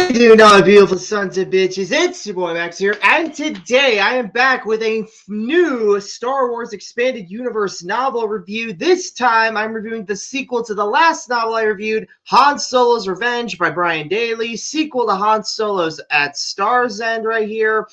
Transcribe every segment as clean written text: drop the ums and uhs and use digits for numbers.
You know, beautiful sons of bitches, it's your boy Max here, and today I am back with a new Star Wars Expanded Universe novel review. This time I'm reviewing the sequel to the last novel I reviewed, Han Solo's Revenge by Brian Daley, sequel to Han Solo's At Star's End right here.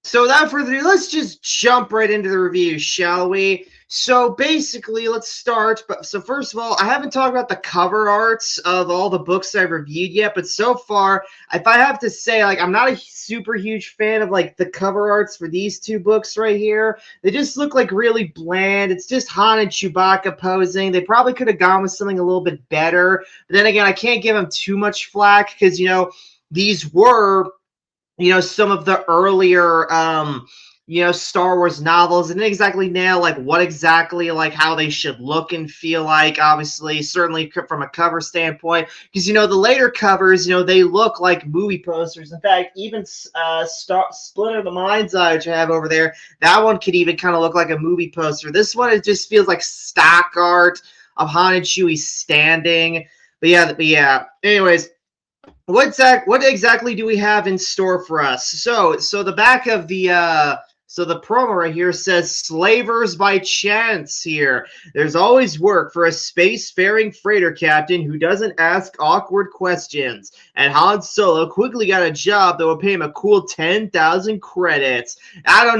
So without further ado, let's just jump right into the review, shall we? So basically, let's start. So first of all, I haven't talked about the cover arts of all the books I've reviewed yet, but so far, if I have to say, like, I'm not a super huge fan of like the cover arts for these two books right here. They just look like really bland. It's just Han and Chewbacca posing. They probably could have gone with something a little bit better. But then again, I can't give them too much flack because these were some of the earlier Star Wars novels and didn't exactly nail like what exactly like how they should look and feel like, obviously, certainly from a cover standpoint, because the later covers, they look like movie posters. In fact, even Splinter of the Mind's Eye, which I have over there, that one could even kind of look like a movie poster. This one, it just feels like stock art of Han and Chewie standing. But yeah. Anyways, what exactly do we have in store for us? So the back of the the promo right here says "Slavers by chance." Here, there's always work for a spacefaring freighter captain who doesn't ask awkward questions. And Han Solo quickly got a job that will pay him a cool 10,000 credits. I don't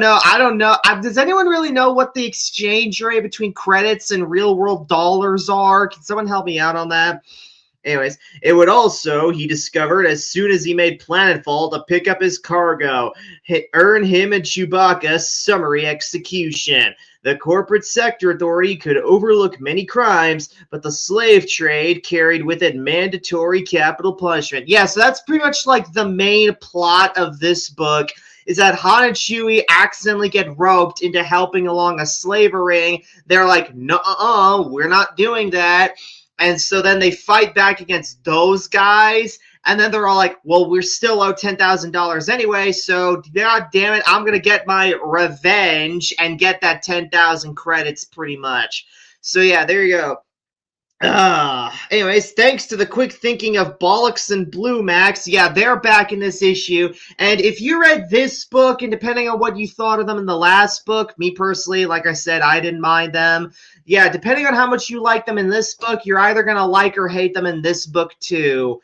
know. Does anyone really know what the exchange rate between credits and real world dollars are? Can someone help me out on that? Anyways, it would also, he discovered, as soon as he made planetfall to pick up his cargo, earn him and Chewbacca summary execution. The corporate sector authority could overlook many crimes, but the slave trade carried with it mandatory capital punishment. Yeah, so that's pretty much like the main plot of this book, is that Han and Chewie accidentally get roped into helping along a slave ring. They're like, no, we're not doing that. And so then they fight back against those guys, and then they're all like, well, we're still owed $10,000 anyway, so god damn it, I'm going to get my revenge and get that 10,000 credits pretty much. So yeah, there you go. Anyways, thanks to the quick thinking of Bollocks and Blue Max, yeah, they're back in this issue. And if you read this book, and depending on what you thought of them in the last book, me personally, like I said, I didn't mind them. Yeah, depending on how much you like them in this book, you're either going to like or hate them in this book too.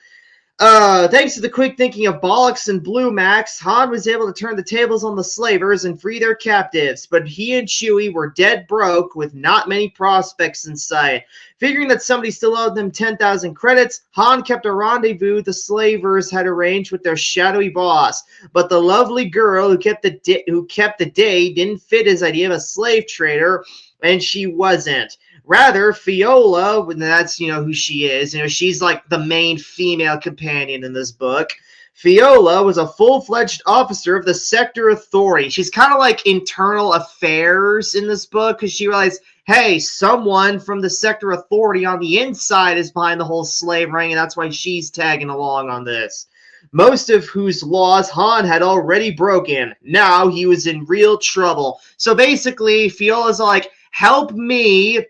Thanks to the quick thinking of Bollocks and Blue Max, Han was able to turn the tables on the slavers and free their captives, but he and Chewie were dead broke with not many prospects in sight. Figuring that somebody still owed them 10,000 credits, Han kept a rendezvous the slavers had arranged with their shadowy boss, but the lovely girl who kept the day didn't fit his idea of a slave trader, and she wasn't. Rather, Fiola, that's, who she is. She's like the main female companion in this book. Fiola was a full-fledged officer of the Sector Authority. She's kind of like internal affairs in this book because she realized, hey, someone from the Sector Authority on the inside is behind the whole slave ring, and that's why she's tagging along on this. Most of whose laws Han had already broken. Now he was in real trouble. So basically, Fiola's like, help me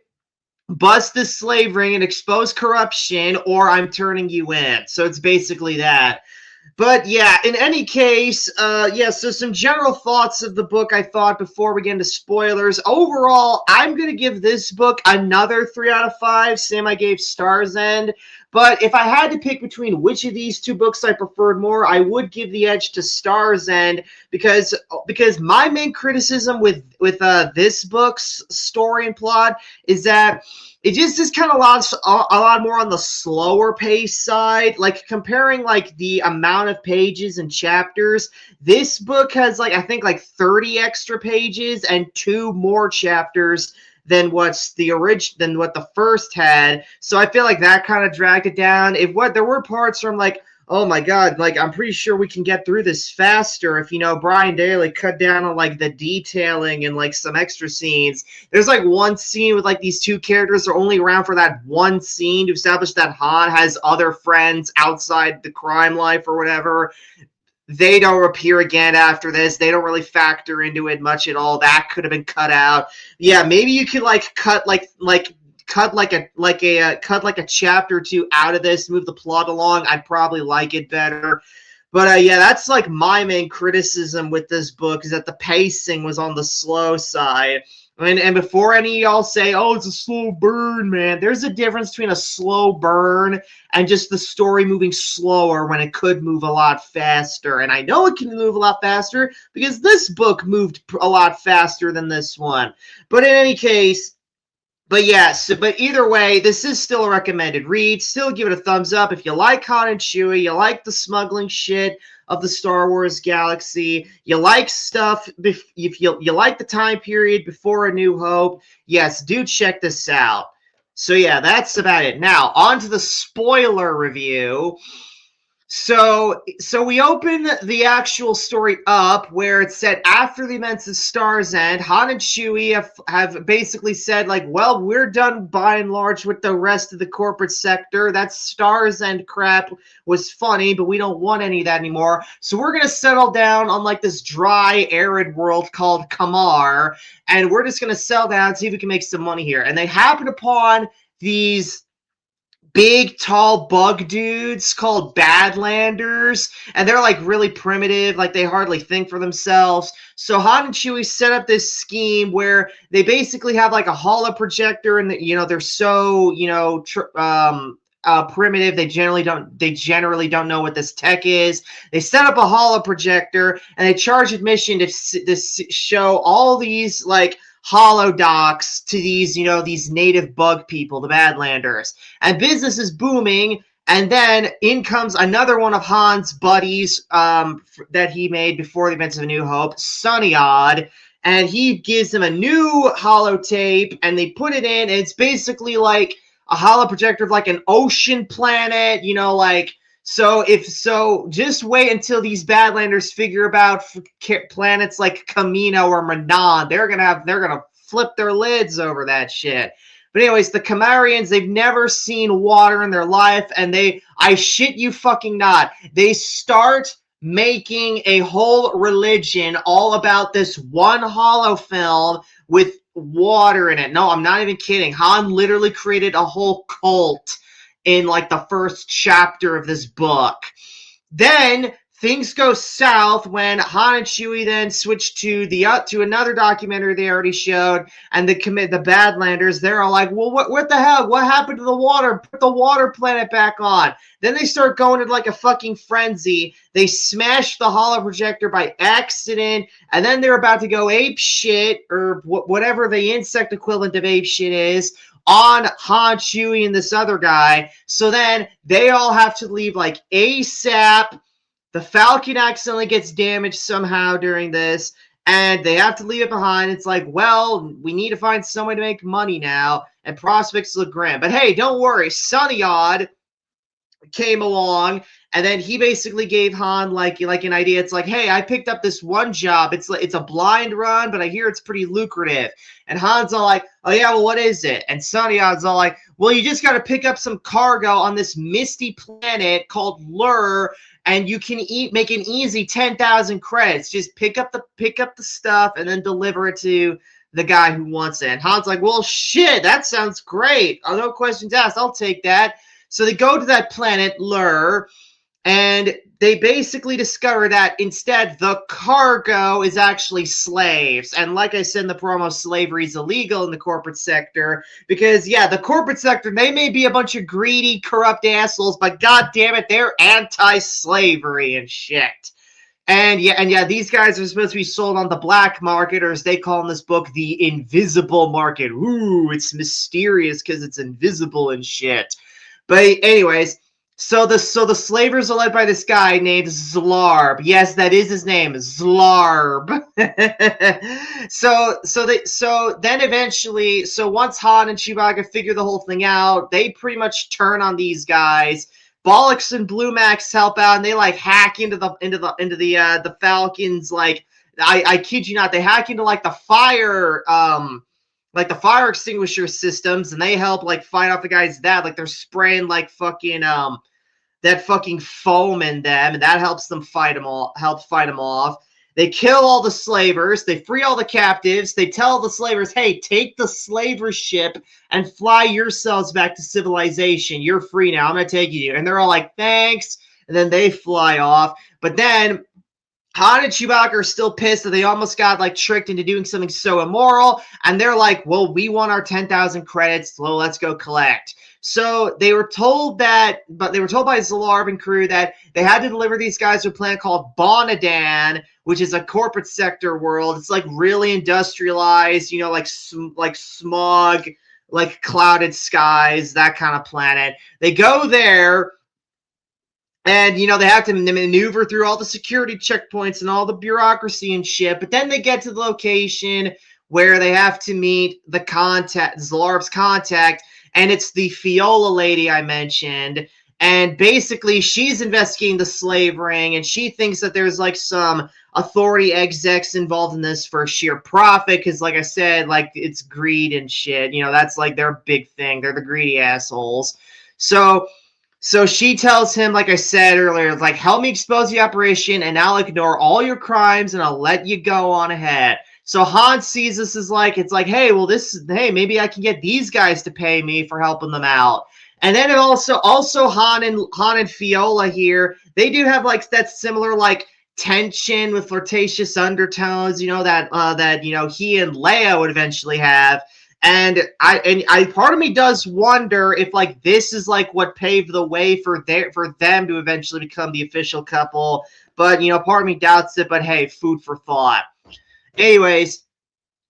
bust this slave ring and expose corruption, or I'm turning you in. So it's basically that. But yeah, in any case, so some general thoughts of the book I thought before we get into spoilers. Overall, I'm going to give this book another 3 out of 5, same I gave Star's End. But if I had to pick between which of these two books I preferred more, I would give the edge to Star's End because my main criticism with this book's story and plot is that it just is kind of a lot more on the slower pace side. Like comparing like the amount of pages and chapters, this book has I think 30 extra pages and 2 more chapters than what the first had. So I feel like that kind of dragged it down. There were parts where I'm like, oh my god, I'm pretty sure we can get through this faster if Brian Daley cut down on the detailing and some extra scenes. There's one scene with these 2 characters are only around for that one scene to establish that Han has other friends outside the crime life or whatever. They don't appear again after this. They don't really factor into it much at all. That could have been cut out. Yeah, maybe you could cut cut like a chapter or two out of this, move the plot along, I'd probably like it better. But yeah, that's like my main criticism with this book, is that the pacing was on the slow side. And before any of y'all say, oh, it's a slow burn, man, there's a difference between a slow burn and just the story moving slower when it could move a lot faster. And I know it can move a lot faster because this book moved a lot faster than this one. But in any case, but yes, but either way, this is still a recommended read. Still give it a thumbs up if you like Han and Chewie, you like the smuggling shit of the Star Wars galaxy, you like stuff, if you like the time period before A New Hope, yes, do check this out. So yeah, that's about it. Now, on to the spoiler review. So we open the actual story up where it's said after the events of Star's End, Han and Chewie have basically said, like, well, we're done by and large with the rest of the corporate sector. That Star's End crap was funny, but we don't want any of that anymore. So we're going to settle down on like this dry, arid world called Kamar, and we're just going to settle down and see if we can make some money here. And they happen upon these big, tall bug dudes called Badlanders, and they're like really primitive, like they hardly think for themselves. So Han and Chewie set up this scheme where they basically have like a holo projector, and they're so primitive. They generally don't know what this tech is. They set up a holo projector and they charge admission to show all these like holodocs to these native bug people, the Badlanders. And business is booming, and then in comes another one of Han's buddies that he made before the events of A New Hope, Sunny Odd, and he gives him a new holotape, and they put it in, and it's basically like a holo projector of like an ocean planet, So just wait until these Badlanders figure about planets like Kamino or Manan. They're gonna flip their lids over that shit. But anyways, the Kamarians, they've never seen water in their life, and I shit you fucking not, they start making a whole religion all about this one holofilm with water in it. No, I'm not even kidding. Han literally created a whole cult in like the first chapter of this book. Then things go south when Han and Chewie then switch to another documentary they already showed, and the Badlanders, they're all like, well, what the hell? What happened to the water? Put the water planet back on. Then they start going into like a fucking frenzy. They smash the holo projector by accident, and then they're about to go ape shit, or whatever the insect equivalent of ape shit is, on Han, Chewie, and this other guy. So then they all have to leave like ASAP. The Falcon accidentally gets damaged somehow during this, and they have to leave it behind. It's like, well, we need to find some way to make money now, and prospects look grim. But hey, don't worry, Sunny Odd came along, and then he basically gave Han like an idea. It's like, hey, I picked up this one job. It's a blind run, but I hear it's pretty lucrative. And Han's all like, oh yeah, well, what is it? And Sunny Odd's all like, well, you just got to pick up some cargo on this misty planet called Lur, and you can make an easy 10,000 credits. Just pick up the stuff and then deliver it to the guy who wants it. And Han's like, well, shit, that sounds great. Oh, no questions asked. I'll take that. So they go to that planet, Lur, and they basically discover that instead the cargo is actually slaves. And like I said in the promo, slavery is illegal in the corporate sector because, yeah, the corporate sector, they may be a bunch of greedy, corrupt assholes, but god damn it, they're anti-slavery and shit. And yeah, these guys are supposed to be sold on the black market, or as they call in this book, the invisible market. Ooh, it's mysterious because it's invisible and shit. But anyways, so the slavers are led by this guy named Zlarb. Yes, that is his name, Zlarb. so then eventually, so once Han and Chewbacca figure the whole thing out, they pretty much turn on these guys. Bollocks and Blue Max help out, and they like hack into the Falcons. Like I kid you not, they hack into like the fire fire extinguisher systems, and they help like fight off the guys that like they're spraying like fucking that fucking foam in them, and that helps them fight them off. They kill all the slavers. They free all the captives. They tell the slavers, hey, take the slaver ship and fly yourselves back to civilization. You're free now. I'm going to take you. And they're all like, thanks. And then they fly off. But then Han and Chewbacca are still pissed that they almost got like tricked into doing something so immoral. And they're like, well, we want our 10,000 credits. So let's go collect. So they were told that, but they were told by Zalarb and crew that they had to deliver these guys to a planet called Bonadan, which is a corporate sector world. It's like really industrialized, you know, like smog, like clouded skies, that kind of planet. They go there. And, you know, they have to maneuver through all the security checkpoints and all the bureaucracy and shit. But then they get to the location where they have to meet the contact, Zalarb's contact. And it's the Fiola lady I mentioned. And basically, she's investigating the slave ring. And she thinks that there's, like, some authority execs involved in this for sheer profit. Because, like I said, like, it's greed and shit. You know, that's, like, their big thing. They're the greedy assholes. So she tells him, like I said earlier, like, help me expose the operation, and I'll ignore all your crimes, and I'll let you go on ahead. So Han sees this as like, it's like, hey, well, hey, maybe I can get these guys to pay me for helping them out. And then it also Han and Fiola here, they do have like that similar like tension with flirtatious undertones, you know, that you know he and Leia would eventually have. And I part of me does wonder if like this is like what paved the way for them to eventually become the official couple. But you know, part of me doubts it. But hey, food for thought. Anyways,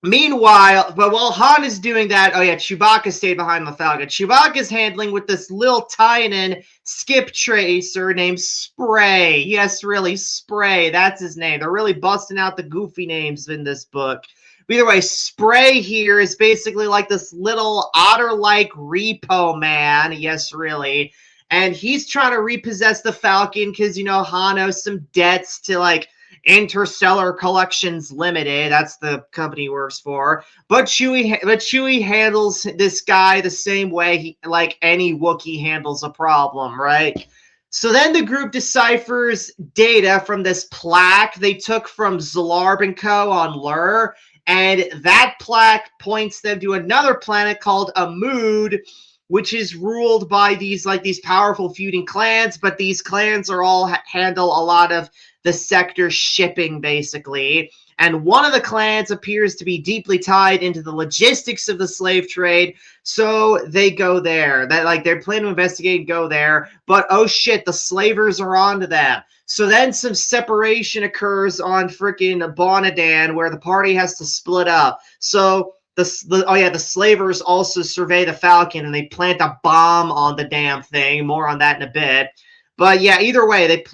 meanwhile, but while Han is doing that, oh yeah, Chewbacca stayed behind the Falcon. Chewbacca's handling with this little tiny skip tracer named Spray. Yes, really, Spray. That's his name. They're really busting out the goofy names in this book. But either way, Spray here is basically like this little otter-like repo man. Yes, really. And he's trying to repossess the Falcon because, you know, Han owes some debts to, like, Interstellar Collections Limited. That's the company he works for. But Chewie handles this guy the same way like any Wookiee handles a problem, right? So then the group deciphers data from this plaque they took from Zalarb and Co. on Lur. And that plaque points them to another planet called Amud, which is ruled by these powerful feuding clans, but these clans are all handle a lot of the sector shipping, basically. And one of the clans appears to be deeply tied into the logistics of the slave trade, so they go there. They're planning to investigate and go there, but oh shit, the slavers are onto them. So then some separation occurs on freaking Bonadan, where the party has to split up. So the slavers also survey the Falcon, and they plant a bomb on the damn thing. More on that in a bit. But yeah, either way,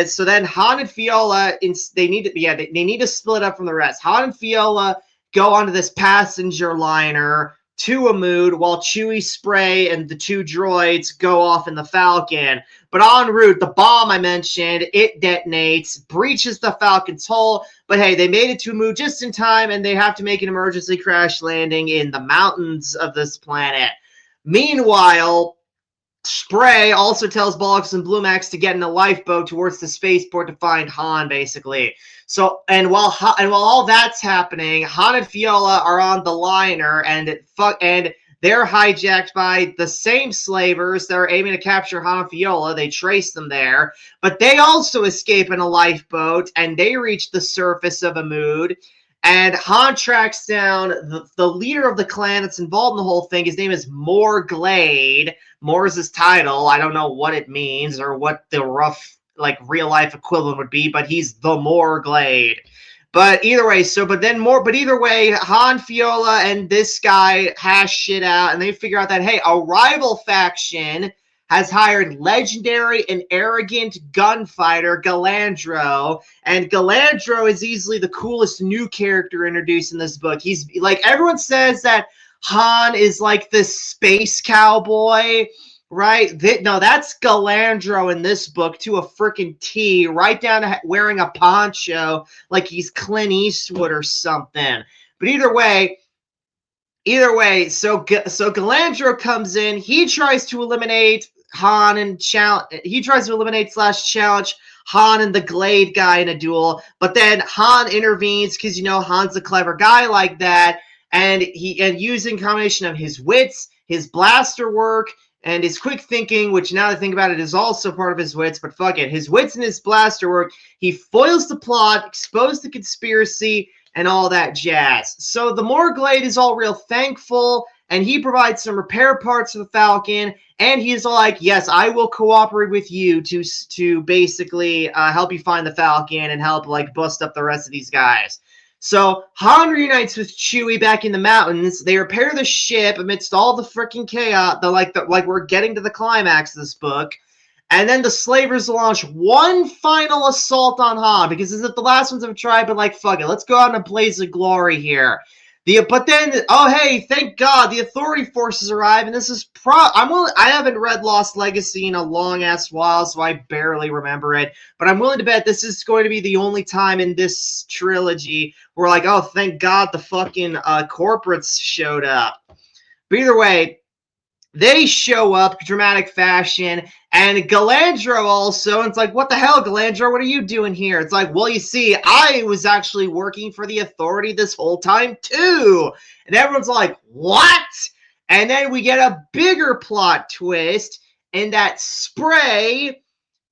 so then Han and Fiola, they need to split up from the rest. Han and Fiola go onto this passenger liner to Amud, while Chewie, Spray, and the two droids go off in the Falcon. But en route, the bomb I mentioned, it detonates, breaches the Falcon's hull. But hey, they made it to Amud just in time, and they have to make an emergency crash landing in the mountains of this planet. Meanwhile, Spray also tells Bollocks and Blumax to get in a lifeboat towards the spaceport to find Han, basically. So, and while all that's happening, Han and Fiola are on the liner, and they're hijacked by the same slavers that are aiming to capture Han and Fiola. They trace them there, but they also escape in a lifeboat, and they reach the surface of Amud. And Han tracks down the leader of the clan that's involved in the whole thing. His name is Morglade. More is his title. I don't know what it means or what the rough, like, real-life equivalent would be, but he's the Morglade. But either way, either way, Han, Fiola, and this guy hash shit out, and they figure out that, hey, a rival faction has hired legendary and arrogant gunfighter Galandro, and Galandro is easily the coolest new character introduced in this book. He's like, everyone says that Han is like this space cowboy, right? No, that's Galandro in this book to a freaking T, right down to wearing a poncho like he's Clint Eastwood or something. But either way, so Galandro comes in. He tries to eliminate Han and challenge. He tries to eliminate / challenge Han and the Glade guy in a duel, but then Han intervenes because, you know, Han's a clever guy like that, and using combination of his wits, his blaster work, and his quick thinking, which now that I think about it is also part of his wits, but fuck it. His wits and his blaster work, he foils the plot, exposed the conspiracy, and all that jazz. So the Morglade is all real thankful, and he provides some repair parts for the Falcon, and he's like, yes, I will cooperate with you to basically help you find the Falcon and help, like, bust up the rest of these guys. So Han reunites with Chewie back in the mountains. They repair the ship amidst all the freaking chaos. Like we're getting to the climax of this book. And then the slavers launch one final assault on Han, because as if the last ones have tried, but like, fuck it, let's go out in a blaze of glory here. But then, oh hey, thank God, the Authority forces arrive, and this is I haven't read Lost Legacy in a long ass while, so I barely remember it. But I'm willing to bet this is going to be the only time in this trilogy where, like, oh, thank God the fucking corporates showed up. But either way, they show up, dramatic fashion, and Galandro also, and it's like, what the hell, Galandro, what are you doing here? It's like, well, you see, I was actually working for the Authority this whole time, too. And everyone's like, what? And then we get a bigger plot twist, and that Spray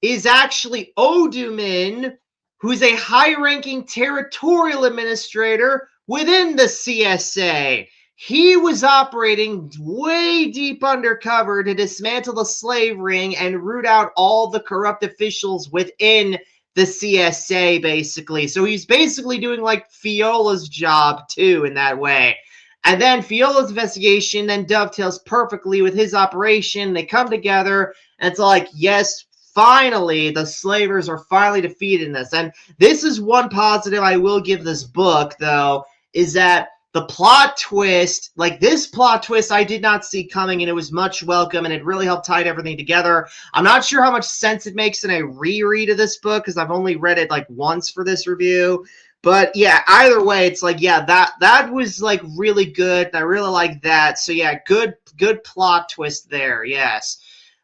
is actually Odumin, who's a high-ranking territorial administrator within the CSA. He was operating way deep undercover to dismantle the slave ring and root out all the corrupt officials within the CSA, basically. So he's basically doing like Fiola's job, too, in that way. And then Fiola's investigation then dovetails perfectly with his operation. They come together, and it's like, yes, finally, the slavers are finally defeated in this. And this is one positive I will give this book, though, is that the plot twist, like this plot twist, I did not see coming, and it was much welcome, and it really helped tie everything together. I'm not sure how much sense it makes in a reread of this book, because I've only read it like once for this review. But yeah, either way, it's like, yeah, that was like really good, and I really like that. So yeah, good plot twist there, yes.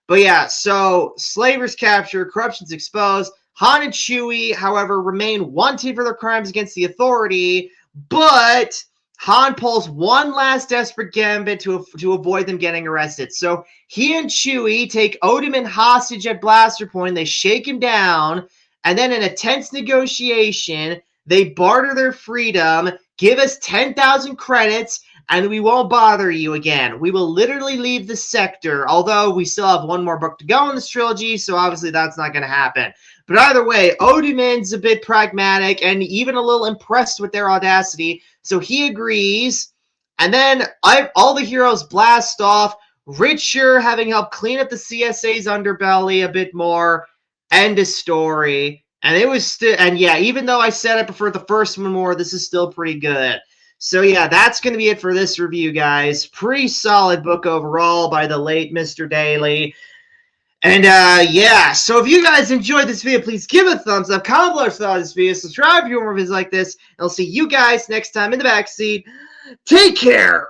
But yeah, so slavers captured, corruption's exposed. Han and Chewie, however, remain wanted for their crimes against the Authority, but Han pulls one last desperate gambit to avoid them getting arrested. So he and Chewie take Odumin hostage at Blaster Point. They shake him down, and then in a tense negotiation, they barter their freedom, give us 10,000 credits, and we won't bother you again. We will literally leave the sector, although we still have one more book to go in this trilogy, so obviously that's not going to happen. But either way, Odumin's a bit pragmatic and even a little impressed with their audacity, so he agrees, and then all the heroes blast off, Richer having helped clean up the CSA's underbelly a bit more, end of story. And it was still, and yeah, even though I said I prefer the first one more, this is still pretty good. So yeah, that's going to be it for this review, guys. Pretty solid book overall by the late Mr. Daly. And yeah, so if you guys enjoyed this video, please give it a thumbs up, comment below your thoughts on this video, subscribe if you want more videos like this, and I'll see you guys next time in the backseat. Take care!